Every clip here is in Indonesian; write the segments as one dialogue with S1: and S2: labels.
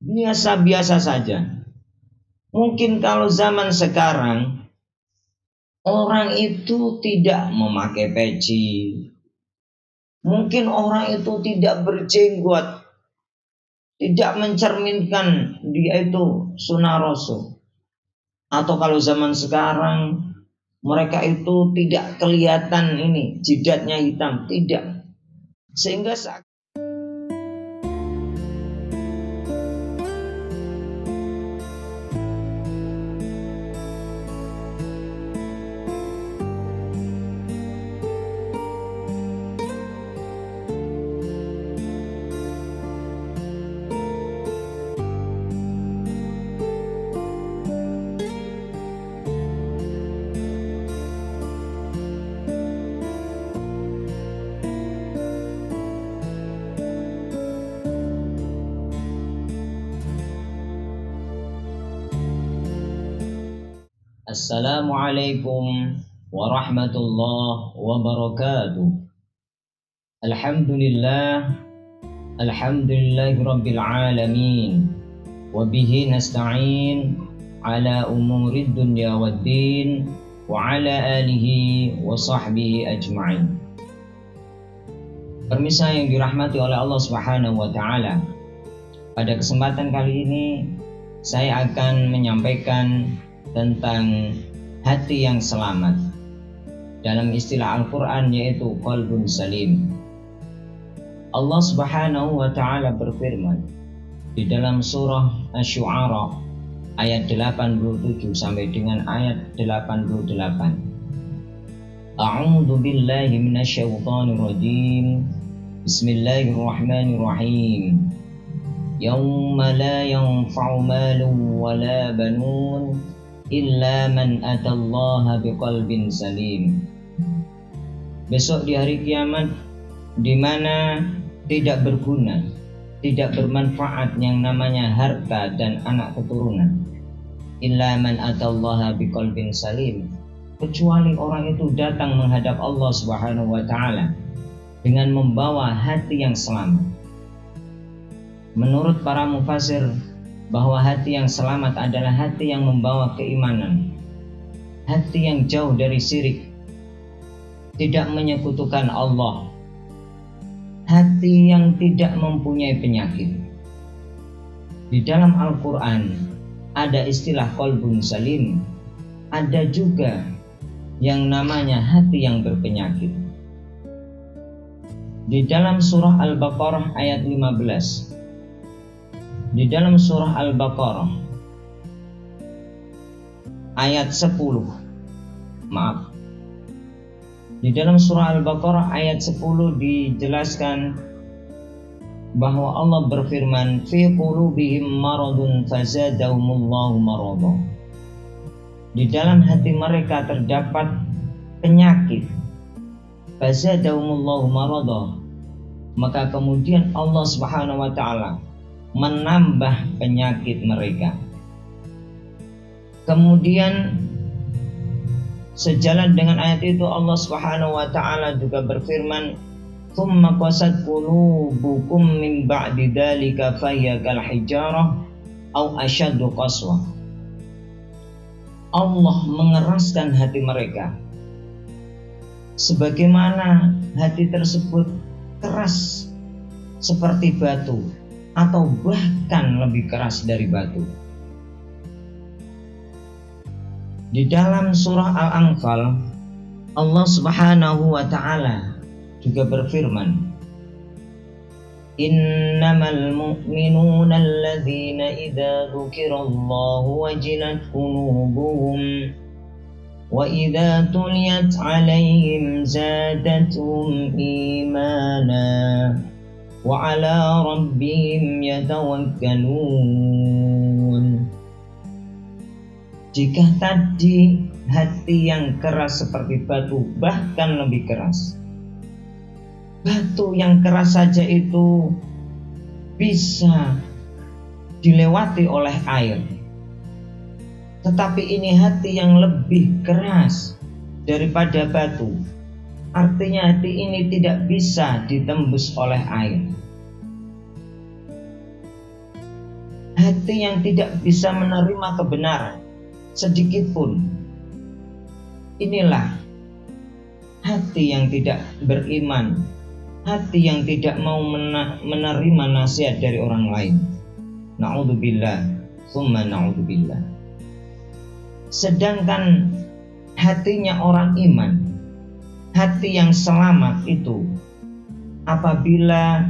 S1: biasa-biasa saja. Mungkin kalau zaman sekarang orang itu tidak memakai peci, mungkin orang itu tidak berjenggot, tidak mencerminkan dia itu sunnah Rasul. Atau kalau zaman sekarang mereka itu tidak kelihatan ini jidatnya hitam, tidak. Sehingga Assalamualaikum warahmatullahi wabarakatuh. Alhamdulillahi rabbil alamin. Wa bihi nasta'in ala umurid dunya waddin wa ala alihi wa sahbihi ajma'in. Pemirsa yang dirahmati oleh Allah Subhanahu wa taala. Pada kesempatan kali ini saya akan menyampaikan tentang hati yang selamat. Dalam istilah Al-Quran yaitu qalbun salim. Allah Subhanahu wa ta'ala berfirman di dalam surah Asy-Syu'ara ayat 87 sampai dengan ayat 88. A'udzu billahi minasyaitonir rajim. Bismillahirrahmanirrahim. Yauma la yanfa'u malun wala banun illa man atallaha biqalbin salim. Besok di hari kiamat, di mana tidak berguna, tidak bermanfaat yang namanya harta dan anak keturunan, illa man atallaha biqalbin salim, kecuali orang itu datang menghadap Allah Subhanahu wa taala dengan membawa hati yang selamat. Menurut para mufassir, bahwa hati yang selamat adalah hati yang membawa keimanan, hati yang jauh dari syirik, tidak menyekutukan Allah, hati yang tidak mempunyai penyakit. Di dalam Al-Quran ada istilah qalbun salim, ada juga yang namanya hati yang berpenyakit. Di dalam surah Al-Baqarah ayat 15, di dalam surah Al-Baqarah ayat 10, di dalam surah Al-Baqarah ayat 10 dijelaskan bahwa Allah berfirman, fi qulubihim maradun fazadahumullahu marada. Di dalam hati mereka terdapat penyakit, fazadahumullahu marada, maka kemudian Allah Subhanahu wa taala menambah penyakit mereka. Kemudian sejalan dengan ayat itu Allah Subhanahu wa taala juga berfirman, "Tsumma qasat qulubukum min ba'di dzalika fahiya kal hijarah aw asyaddu qaswa." Allah mengeraskan hati mereka sebagaimana hati tersebut keras seperti batu atau bahkan lebih keras dari batu. Di dalam surah Al-Anfal Allah Subhanahu wa ta'ala juga berfirman, innamal mu'minuna alladzina idza dzukirallahu wajilat qulubuhum wa idza tuliyat 'alaihim zadatuhum imana wa 'ala rabbihim yatawakkalun. Jika tadi hati yang keras seperti batu, bahkan lebih keras, batu yang keras saja itu bisa dilewati oleh air, tetapi ini hati yang lebih keras daripada batu. Artinya hati ini tidak bisa ditembus oleh air. hati yang tidak bisa menerima kebenaran sedikit pun. Inilah hati yang tidak beriman, hati yang tidak mau menerima nasihat dari orang lain. Na'udzubillah, tsumma na'udzubillah. Sedangkan hatinya orang iman, hati yang selamat itu, apabila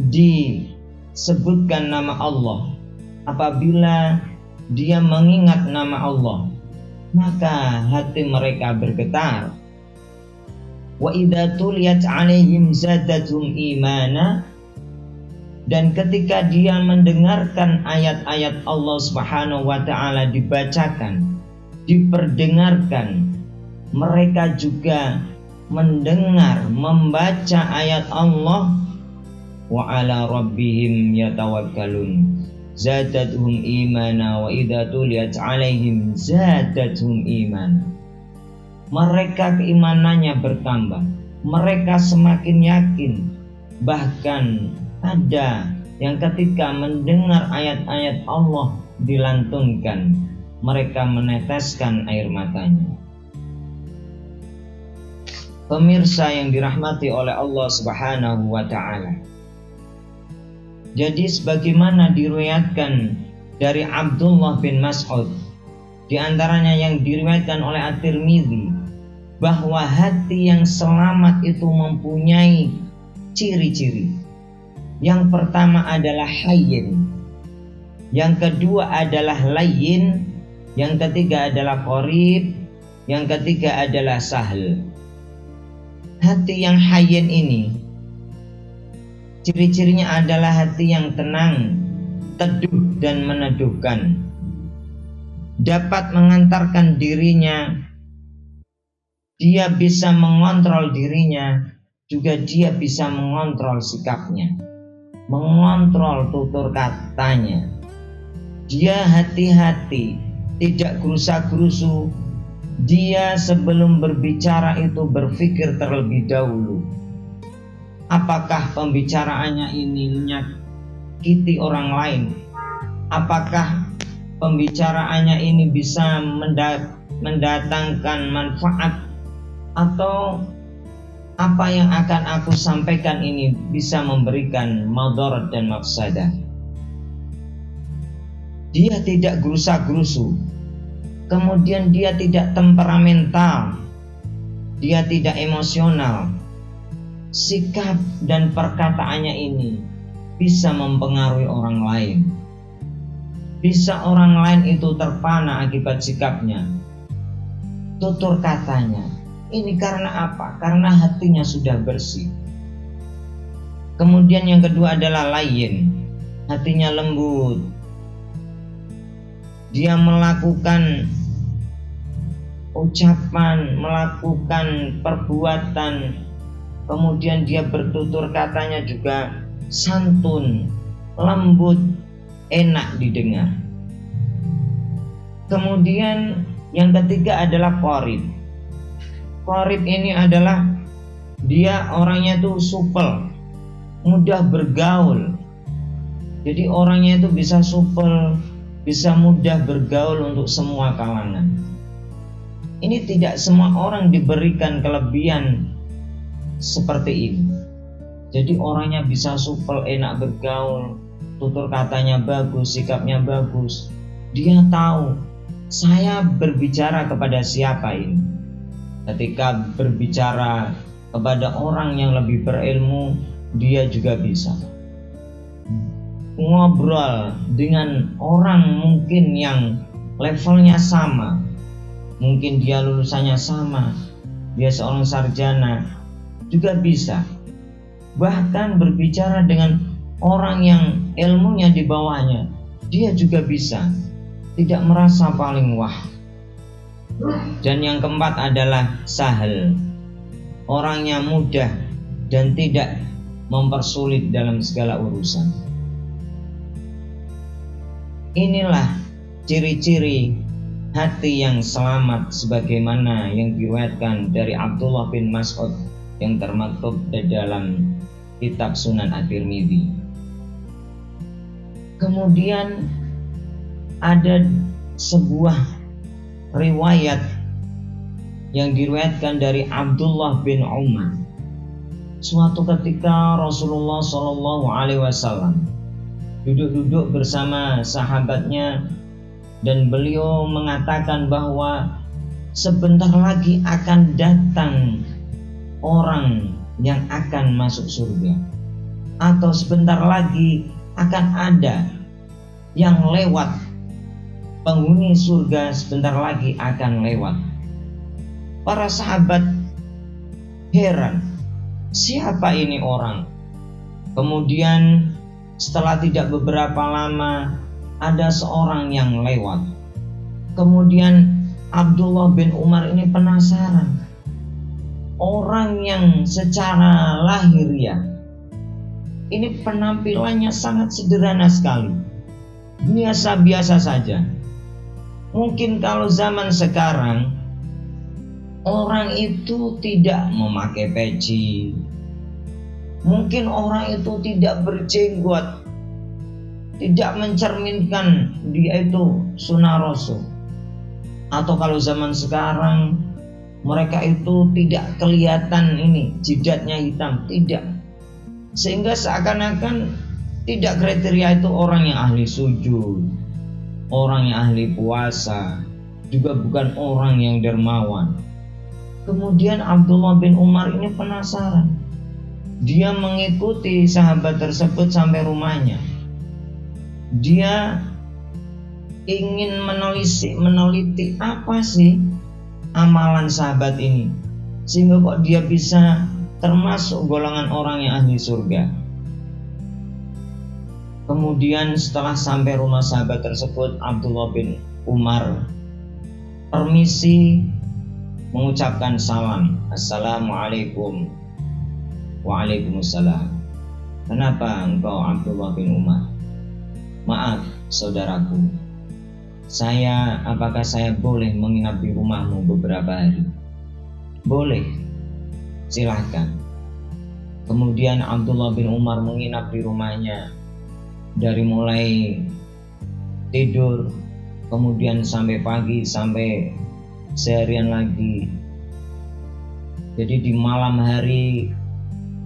S1: disebutkan nama Allah, apabila dia mengingat nama Allah, maka hati mereka bergetar. Wa idza tuliyat 'alaihim zadatuhum imana, dan ketika dia mendengarkan ayat-ayat Allah Subhanahu wa taala dibacakan, diperdengarkan, mereka juga mendengar, membaca ayat Allah, wa ala rabbihim yatawakkalun zadatuhum imana wa idza tuliyat 'alaihim zadatuhum imana. Mereka keimanannya bertambah, mereka semakin yakin. Bahkan ada yang ketika mendengar ayat-ayat Allah dilantunkan, mereka meneteskan air matanya. Pemirsa yang dirahmati oleh Allah Subhanahu wa taala. Jadi sebagaimana diriwayatkan dari Abdullah bin Mas'ud, di antaranya yang diriwayatkan oleh At-Tirmidzi, bahwa hati yang selamat itu mempunyai ciri-ciri. Yang pertama adalah hayyin, yang kedua adalah layyin, yang ketiga adalah qarib, yang ketiga adalah sahl. Hati yang hayyin ini ciri-cirinya adalah hati yang tenang, teduh dan meneduhkan, dapat mengantarkan dirinya, dia bisa mengontrol dirinya, juga dia bisa mengontrol sikapnya, mengontrol tutur katanya. Dia hati-hati, tidak gerusa-gerusu. Dia sebelum berbicara itu berpikir terlebih dahulu, apakah pembicaraannya ini menyakiti orang lain, apakah pembicaraannya ini bisa mendatangkan manfaat, atau apa yang akan aku sampaikan ini bisa memberikan madarat dan mafsadah. Dia tidak gerusa-gerusu, kemudian dia tidak temperamental, dia tidak emosional. Sikap dan perkataannya ini bisa mempengaruhi orang lain. Bisa orang lain itu terpana akibat sikapnya, tutur katanya. Ini karena apa? Karena hatinya sudah bersih. Kemudian yang kedua adalah layyin, hatinya lembut. Dia melakukan ucapan, melakukan perbuatan, kemudian dia bertutur katanya juga santun, lembut, enak didengar. Kemudian yang ketiga adalah qarib. Qarib ini adalah dia orangnya itu supel, mudah bergaul. Jadi orangnya itu bisa supel, bisa mudah bergaul untuk semua kalangan. Ini tidak semua orang diberikan kelebihan seperti ini. Jadi orangnya bisa supel, enak bergaul, tutur katanya bagus, sikapnya bagus. Dia tahu saya berbicara kepada siapa ini. Ketika berbicara kepada orang yang lebih berilmu, dia juga bisa ngobrol dengan orang mungkin yang levelnya sama, mungkin dia lulusannya sama, dia seorang sarjana, juga bisa. Bahkan berbicara dengan orang yang ilmunya di bawahnya, dia juga bisa, tidak merasa paling wah. Dan yang keempat adalah sahal, orangnya mudah dan tidak mempersulit dalam segala urusan. Inilah ciri-ciri hati yang selamat sebagaimana yang diriwayatkan dari Abdullah bin Mas'ud yang termaktub di dalam kitab Sunan At-Tirmidzi. Kemudian ada sebuah riwayat yang diriwayatkan dari Abdullah bin Umar. Suatu ketika Rasulullah Shallallahu Alaihi Wasallam duduk-duduk bersama sahabatnya dan beliau mengatakan bahwa sebentar lagi akan datang orang yang akan masuk surga, atau sebentar lagi akan ada yang lewat, penghuni surga sebentar lagi akan lewat. Para sahabat heran, siapa ini orang? Kemudian setelah tidak beberapa lama ada seorang yang lewat. Kemudian Abdullah bin Umar ini penasaran. Orang yang secara lahiriah ini penampilannya sangat sederhana sekali, biasa-biasa saja. Mungkin kalau zaman sekarang orang itu tidak memakai peci, mungkin orang itu tidak berjenggot, tidak mencerminkan dia itu sunnah Rasul. Atau kalau zaman sekarang mereka itu tidak kelihatan ini jidatnya hitam, tidak, sehingga seakan-akan tidak kriteria itu orang yang ahli sujud, orang yang ahli puasa, juga bukan orang yang dermawan. Kemudian Abdullah bin Umar ini penasaran. Dia mengikuti sahabat tersebut sampai rumahnya. Dia ingin meneliti apa sih amalan sahabat ini, sehingga kok dia bisa termasuk golongan orang yang ahli surga. Kemudian setelah sampai rumah sahabat tersebut, Abdullah bin Umar permisi, mengucapkan salam, Assalamualaikum. Waalaikumsalam. Kenapa engkau Abdullah bin Umar? Maaf saudaraku, apakah saya boleh menginap di rumahmu beberapa hari? Boleh, silahkan. Kemudian Abdullah bin Umar menginap di rumahnya dari mulai tidur, kemudian sampai pagi, sampai seharian lagi. Jadi di malam hari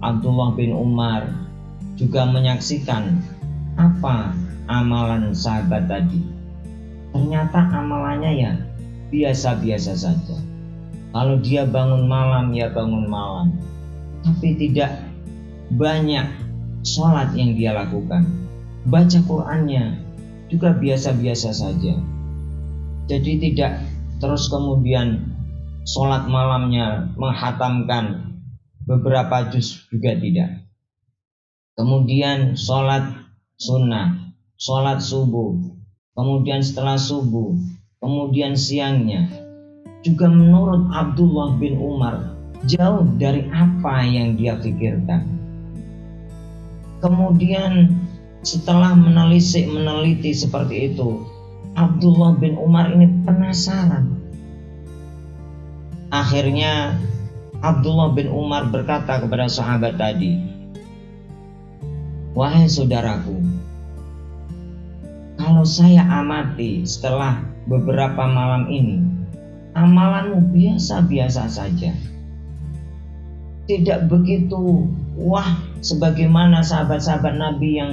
S1: Abdullah bin Umar juga menyaksikan apa amalan sahabat tadi. Ternyata amalannya ya biasa-biasa saja. Kalau dia bangun malam ya bangun malam, tapi tidak banyak sholat yang dia lakukan. Baca Qur'annya juga biasa-biasa saja. Jadi tidak terus kemudian sholat malamnya menghatamkan beberapa juz, juga tidak. Kemudian sholat sunnah, sholat subuh, kemudian setelah subuh, kemudian siangnya, juga menurut Abdullah bin Umar jauh dari apa yang dia pikirkan. Kemudian setelah meneliti seperti itu, Abdullah bin Umar ini penasaran. Akhirnya Abdullah bin Umar berkata kepada sahabat tadi, wahai saudaraku, kalau saya amati setelah beberapa malam ini, amalanmu biasa-biasa saja, tidak begitu wah sebagaimana sahabat-sahabat Nabi yang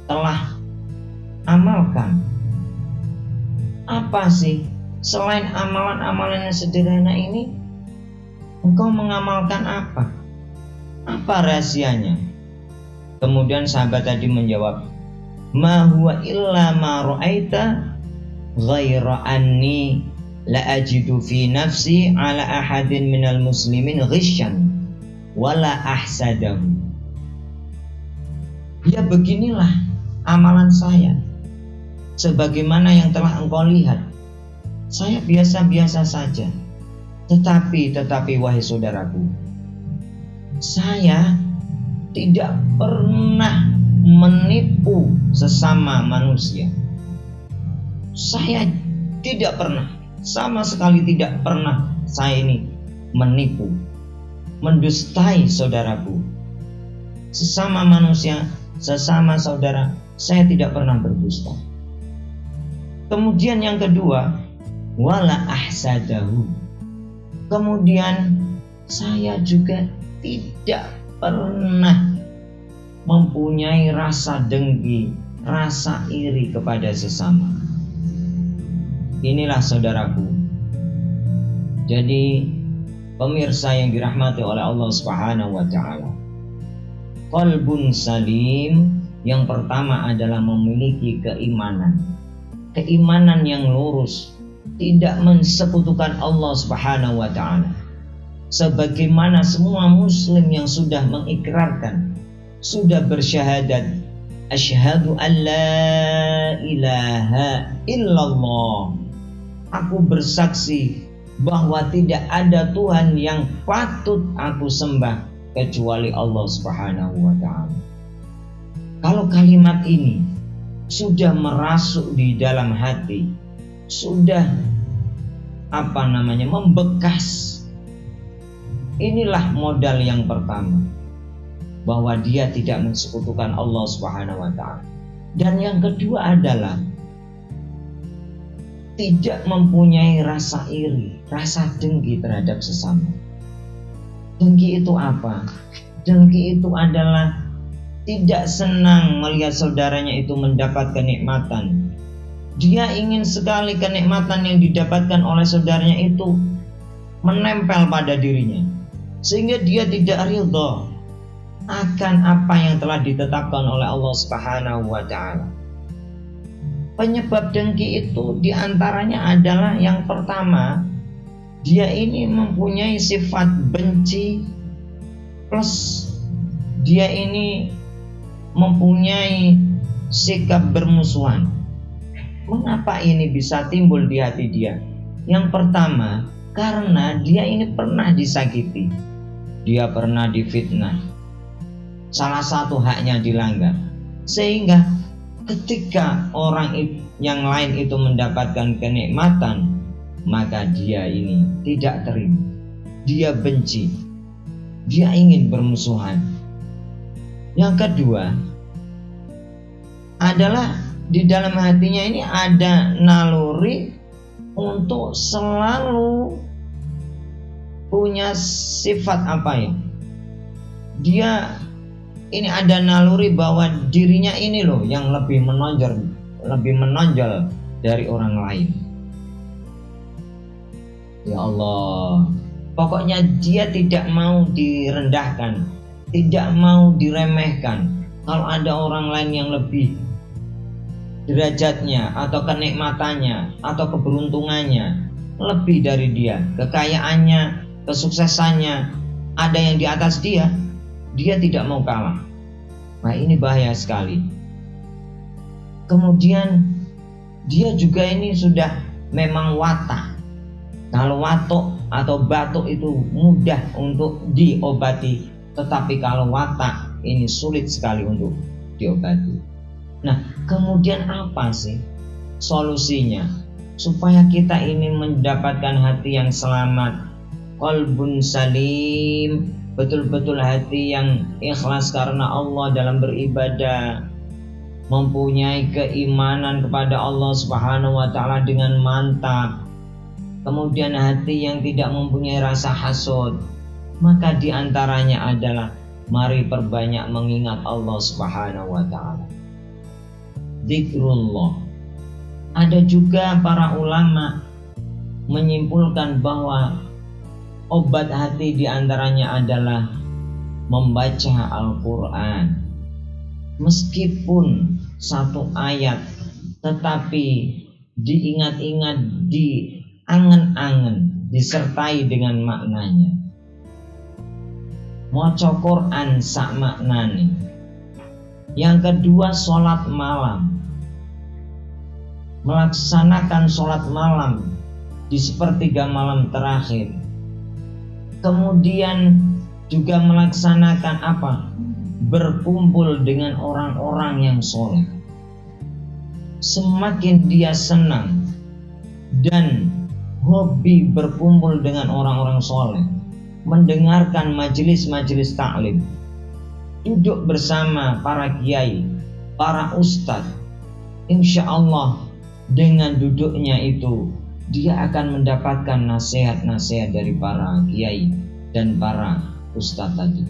S1: telah amalkan. Apa sih selain amalan-amalan yang sederhana ini, engkau mengamalkan apa? Apa rahasianya? Kemudian sahabat tadi menjawab, ma huwa illa ma ra'aita ghaira anni la ajidu fi nafsi ala ahadin minal muslimin ghisyan wala ahsadahu. Ya beginilah amalan saya, sebagaimana yang telah engkau lihat. Saya biasa-biasa saja. Tetapi wahai saudaraku, saya tidak pernah menipu sesama manusia. Saya tidak pernah, sama sekali tidak pernah saya ini menipu, mendustai saudaraku. Sesama manusia, sesama saudara, saya tidak pernah berdusta. Kemudian yang kedua, wala ahsadahu. Kemudian saya juga tidak pernah mempunyai rasa dengki, rasa iri kepada sesama. Inilah saudaraku. Jadi pemirsa yang dirahmati oleh Allah Subhanahu wa taala. Qalbun salim yang pertama adalah memiliki keimanan. Keimanan yang lurus, tidak mensekutukan Allah Subhanahu wa taala. Sebagaimana semua muslim yang sudah mengikrarkan, sudah bersyahadat, asyhadu an la ilaha illallah. Aku bersaksi bahwa tidak ada Tuhan yang patut aku sembah kecuali Allah Subhanahu wa taala. Kalau kalimat ini sudah merasuk di dalam hati, sudah membekas, inilah modal yang pertama, bahwa dia tidak mensekutukan Allah Subhanahu wa taala. Dan yang kedua adalah tidak mempunyai rasa iri, rasa dengki terhadap sesama. Dengki itu apa? Dengki itu adalah tidak senang melihat saudaranya itu mendapat kenikmatan. Dia ingin sekali kenikmatan yang didapatkan oleh saudaranya itu menempel pada dirinya, sehingga dia tidak ridha akan apa yang telah ditetapkan oleh Allah Subhanahu wa taala. Penyebab dengki itu diantaranya adalah yang pertama, dia ini mempunyai sifat benci, plus dia ini mempunyai sikap bermusuhan. Mengapa ini bisa timbul di hati dia? Yang pertama, karena dia ini pernah disakiti, dia pernah difitnah, salah satu haknya dilanggar, sehingga ketika orang yang lain itu mendapatkan kenikmatan, maka dia ini tidak terima, dia benci, dia ingin bermusuhan. Yang kedua adalah di dalam hatinya ini ada naluri untuk selalu punya sifat dia ini ada naluri bahwa dirinya ini loh yang lebih menonjol dari orang lain. Ya Allah, pokoknya dia tidak mau direndahkan, tidak mau diremehkan. Kalau ada orang lain yang lebih derajatnya atau kenikmatannya atau keberuntungannya lebih dari dia, kekayaannya, kesuksesannya ada yang di atas dia, dia tidak mau kalah. Nah, ini bahaya sekali. Kemudian dia juga ini sudah memang watak. Kalau watuk atau batuk itu mudah untuk diobati, tetapi kalau watak ini sulit sekali untuk diobati. Nah, kemudian apa sih solusinya supaya kita ini mendapatkan hati yang selamat, qalbun salim, betul-betul hati yang ikhlas karena Allah dalam beribadah, mempunyai keimanan kepada Allah Subhanahu wa taala dengan mantap. Kemudian hati yang tidak mempunyai rasa hasud, maka diantaranya adalah mari perbanyak mengingat Allah Subhanahu wa taala. Zikrullah. Ada juga para ulama menyimpulkan bahwa obat hati diantaranya adalah membaca Al-Quran. Meskipun satu ayat, tetapi diingat-ingat, diangen-angen, disertai dengan maknanya. Maca Quran sak maknane. Yang kedua, sholat malam. Melaksanakan sholat malam di sepertiga malam terakhir. Kemudian juga melaksanakan berkumpul dengan orang-orang yang soleh. Semakin dia senang dan hobi berkumpul dengan orang-orang soleh, mendengarkan majelis-majelis taklim, duduk bersama para kiai, para ustadz, insya Allah dengan duduknya itu dia akan mendapatkan nasihat-nasihat dari para kiai dan para ustadz tadi,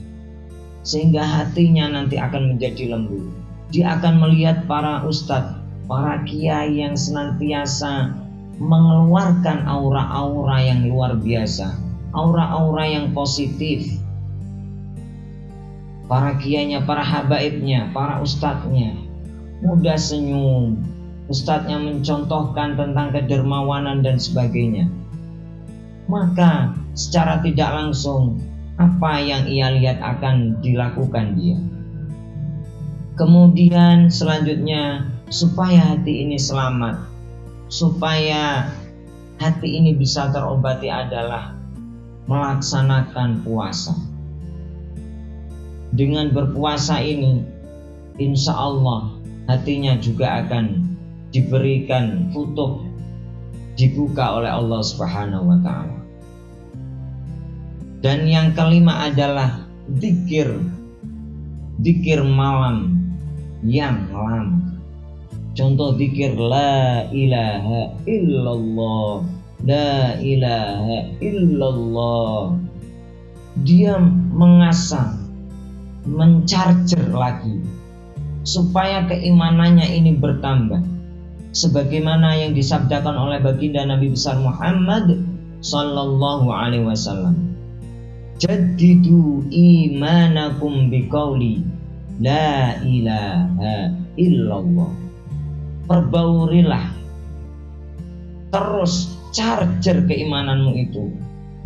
S1: sehingga hatinya nanti akan menjadi lembut. Dia akan melihat para ustadz, para kiai yang senantiasa mengeluarkan aura-aura yang luar biasa, aura-aura yang positif. Para kiainya, para habaibnya, para ustadznya mudah senyum, ustadznya mencontohkan tentang kedermawanan dan sebagainya. Maka secara tidak langsung apa yang ia lihat akan dilakukan dia. Kemudian selanjutnya, supaya hati ini selamat, supaya hati ini bisa terobati adalah melaksanakan puasa. Dengan berpuasa ini, insya Allah hatinya juga akan diberikan futuh, dibuka oleh Allah Subhanahu wa Ta'ala. Dan yang kelima adalah zikir malam yang lama. Contoh zikir la ilaha illallah, la ilaha illallah. Dia mengasah, mencarger lagi supaya keimanannya ini bertambah, sebagaimana yang disabdakan oleh baginda Nabi besar Muhammad sallallahu alaihi wasallam, jaddidu imanakum biqauli la ilaha illallah. Perbaurilah, terus charger keimananmu itu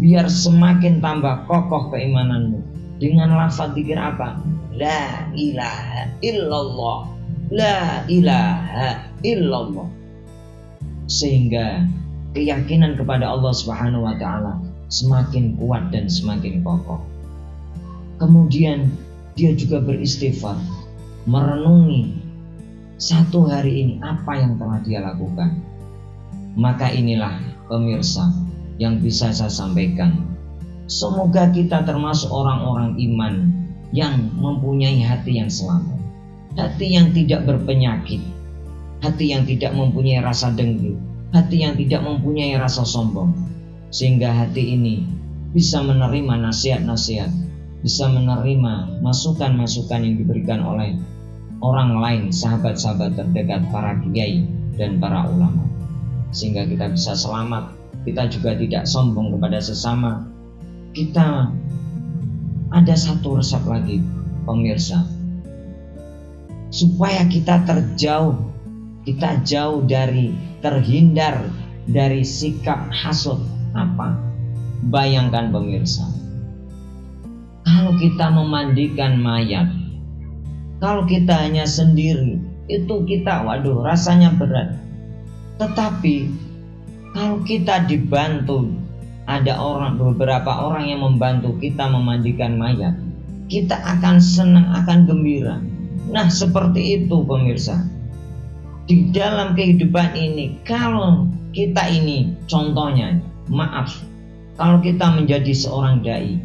S1: biar semakin tambah kokoh keimananmu dengan lafaz zikir apa? La ilaha illallah, la ilaha illallah. Sehingga keyakinan kepada Allah Subhanahu wa Ta'ala semakin kuat dan semakin kokoh. Kemudian dia juga beristighfar, merenungi satu hari ini apa yang telah dia lakukan. Maka inilah pemirsa yang bisa saya sampaikan. Semoga kita termasuk orang-orang iman yang mempunyai hati yang selamat, hati yang tidak berpenyakit, hati yang tidak mempunyai rasa dengki, hati yang tidak mempunyai rasa sombong, sehingga hati ini bisa menerima nasihat-nasihat, bisa menerima masukan-masukan yang diberikan oleh orang lain, sahabat-sahabat terdekat, para kiai dan para ulama, sehingga kita bisa selamat. Kita juga tidak sombong kepada sesama. Kita ada satu resep lagi pemirsa, supaya kita terhindar dari sikap hasud. Apa? Bayangkan pemirsa, kalau kita memandikan mayat, kalau kita hanya sendiri, itu kita rasanya berat. Tetapi kalau kita dibantu, ada beberapa orang yang membantu kita memandikan mayat, kita akan senang, akan gembira. Nah, seperti itu pemirsa. Di dalam kehidupan ini, kalau kita ini contohnya, maaf, kalau kita menjadi seorang dai,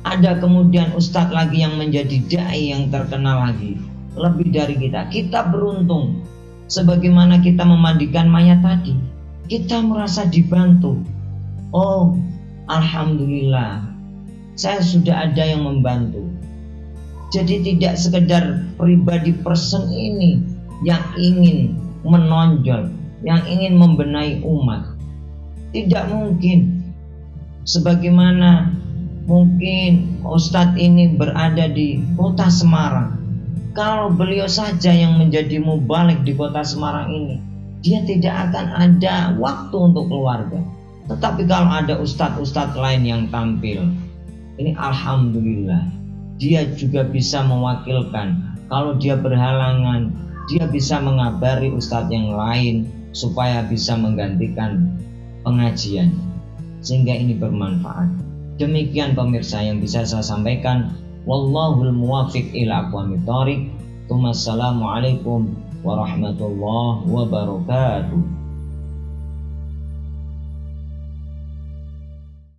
S1: ada kemudian ustadz lagi yang menjadi dai yang terkenal lagi, lebih dari kita. Kita beruntung, sebagaimana kita memandikan mayat tadi, kita merasa dibantu. Oh, alhamdulillah, saya sudah ada yang membantu. Jadi tidak sekedar pribadi person ini yang ingin menonjol, yang ingin membenahi umat. Tidak mungkin. Sebagaimana mungkin ustadz ini berada di kota Semarang, kalau beliau saja yang menjadi mubalik di kota Semarang ini, dia tidak akan ada waktu untuk keluarga. Tetapi kalau ada ustadz-ustadz lain yang tampil, ini alhamdulillah, dia juga bisa mewakilkan. Kalau dia berhalangan, dia bisa mengabari ustadz yang lain supaya bisa menggantikan pengajian, sehingga ini bermanfaat. Demikian pemirsa yang bisa saya sampaikan. Wallahul muwaffiq ila aqwamit thoriq. Assalamualaikum warahmatullahi wabarakatuh.